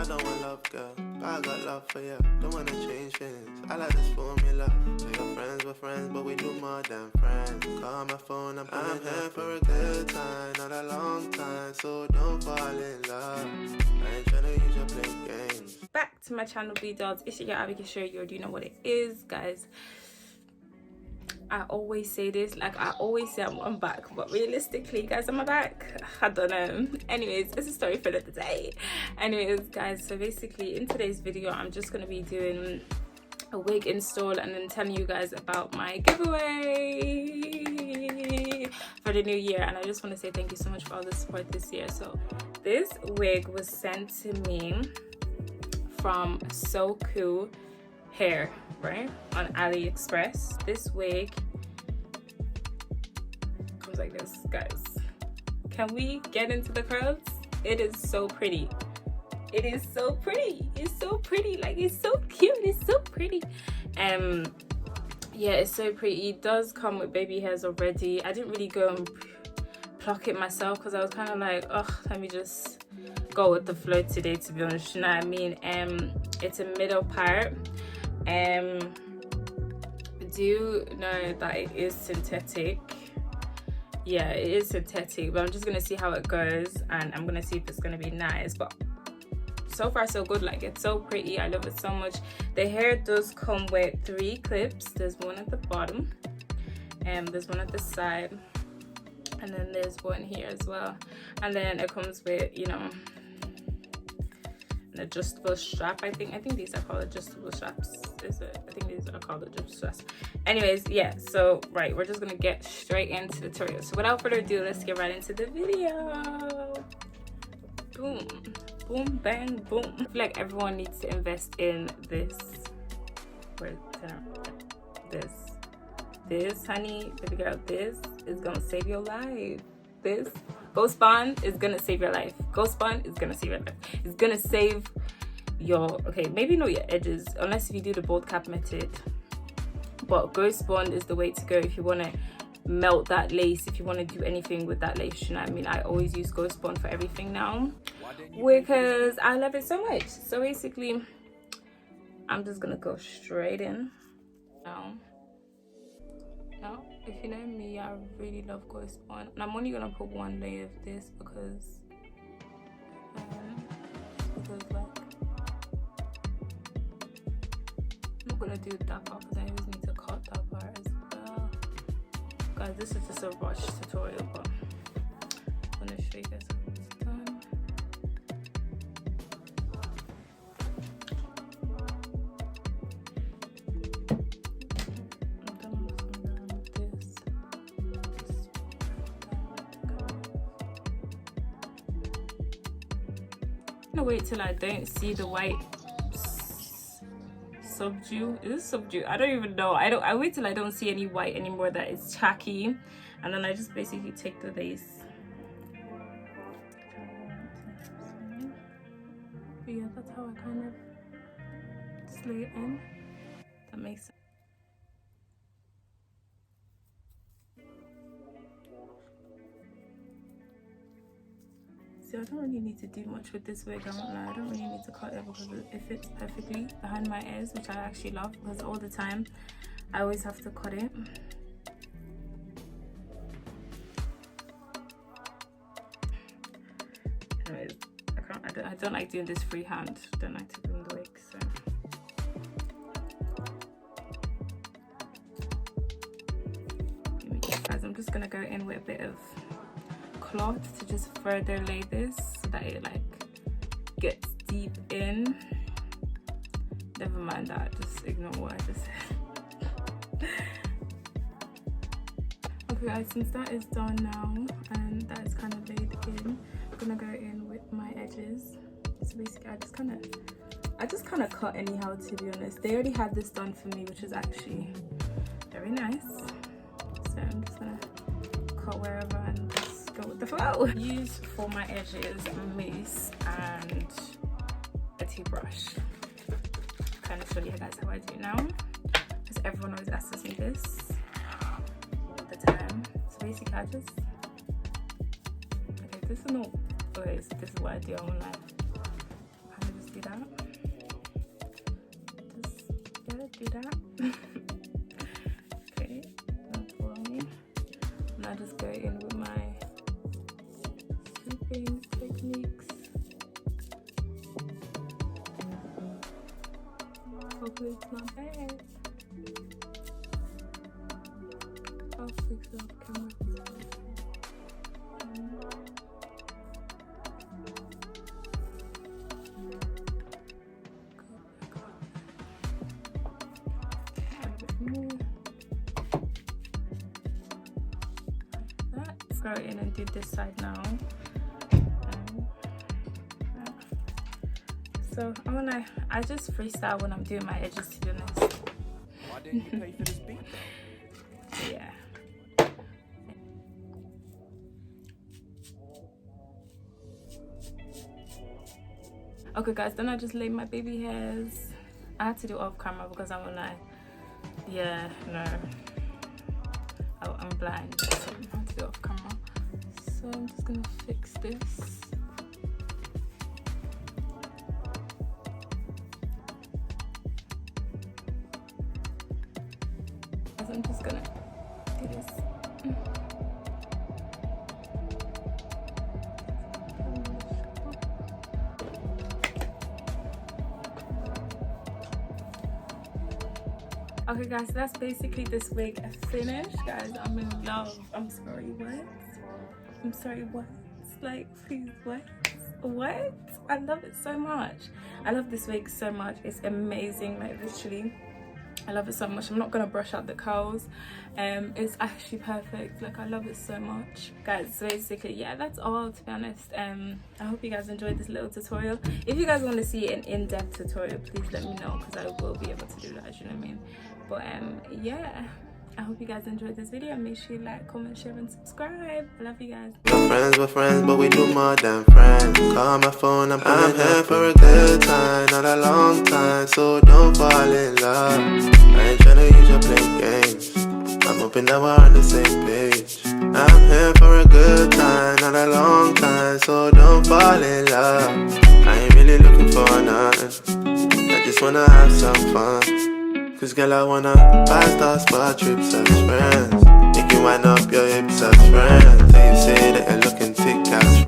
I don't want love, girl, but I got love for you. Don't wanna change things, I like this formula. So your friends were friends, but we do more than friends. Call my phone, I'm here for a good time, not a long time, so don't fall in love. I ain't tryna use your play games. Back to my channel, B Dolls. It's your girl Abeykeshiro. You already know what it is, guys. I always say this, like I always say I'm back, but realistically, guys, am I back? I don't know. Anyways, it's a story for the day. Anyways, guys, so basically in today's video, I'm just gonna be doing a wig install and then telling you guys about my giveaway for the new year. And I just want to say thank you so much for all the support this year. So this wig was sent to me from SOKU hair, right, on AliExpress. This wig comes like this, guys. Can we get into the curls? It is so pretty. It is so pretty. It's so pretty. Like, it's so cute. It's so pretty. Yeah, it's so pretty. It does come with baby hairs already. I didn't really go and pluck it myself because I was kind of like, oh, let me just go with the flow today, to be honest. You know what I mean? It's a middle part. Do know that it is synthetic. Yeah, it is synthetic, but I'm just gonna see how it goes, and I'm gonna see if it's gonna be nice. But so far so good. Like, it's so pretty. I love it so much. The hair does come with 3 clips. There's one at the bottom, and there's one at the side, and then there's one here as well. And then it comes with, you know, an adjustable strap. I think these are called adjustable straps. Is it? I think these are called adjustable straps. Anyways, yeah, so right, we're just gonna get straight into the tutorial. So without further ado, let's get right into the video. Boom, boom, bang, boom. I feel like everyone needs to invest in this. This, honey, baby girl, this is gonna save your life. This Ghost Bond is gonna save your life. Ghost Bond is gonna save your life. It's gonna save your, okay, maybe not your edges, unless if you do the bold cap method. But Ghost Bond is the way to go if you want to melt that lace, if you want to do anything with that lace. You know what I mean? I always use Ghost Bond for everything now because I love it so much. So basically, I'm just gonna go straight in now. Now, if you know me, I really love Ghost Bond, and I'm only gonna put 1 layer of this because like, I'm not gonna do that part because I always need to cut that part as well. Guys, this is just a rush tutorial, but I'm gonna show you guys how it's done. I'm gonna wait till I don't see the white subdue. Is this subdue? I don't even know. I wait till I don't see any white anymore, that it's tacky, and then I just basically take the lace. But yeah, that's how I kind of slay it in. That makes sense. I don't really need to do much with this wig, I won't lie. I don't really need to cut it because it fits perfectly behind my ears, which I actually love because all the time I always have to cut it. Anyways, I don't like doing this freehand. I don't like to bring the wig, so. Guys, I'm just gonna go in with a bit of cloth to just further lay this so that it like gets deep in. Never mind that, just ignore what I just said. Okay guys, since that is done now and that is kind of laid in, I'm gonna go in with my edges. So basically I just kind of cut anyhow, to be honest. They already had this done for me, which is actually very nice. So I'm just gonna cut wherever and just go with the flow. Use for my edges mousse and a tea brush. Kind of show you guys how I do now, because everyone always asks me this all the time. So basically I just, okay, this is not always, this is what I do on live. I kind of just do do that. Okay, that's fine. And I just go in with my sweeping techniques. Hopefully it's not bad. I'll fix it off camera. Let's go in and do this side now. So I just freestyle when I'm doing my edges, to be honest. Why didn't you pay for this beat though? Yeah. Okay guys, then I just laid my baby hairs. I had to do it off camera because I'm like, yeah, no, I'm blind, so I have to do it off camera. So I'm just gonna fix this. So I'm just gonna do this. Okay guys, so that's basically this wig finished. Guys, I'm in love. I'm sorry, what? I'm sorry, what? Like, please, what? What? I love it so much. I love this wig so much. It's amazing, like literally. I love it so much. I'm not gonna brush out the curls. It's actually perfect. Like, I love it so much. Guys, so basically, yeah, that's all, to be honest. I hope you guys enjoyed this little tutorial. If you guys want to see an in-depth tutorial, please let me know, because I will be able to do that, you know what I mean? But yeah, I hope you guys enjoyed this video. Make sure you like, comment, share, and subscribe. I love you guys. We're friends, but we do more than friends. Call my phone, I'm here for a good time, not a long time, so don't fall in love. I ain't tryna use your play games. I'm hoping that we're on the same page. I'm here for a good time, not a long time, so don't fall in love. I ain't really looking for nothing, I just wanna have some fun. Cause girl, I wanna five-star spot trips as friends. Make you wind up your hips as friends. And you say that you're looking thick as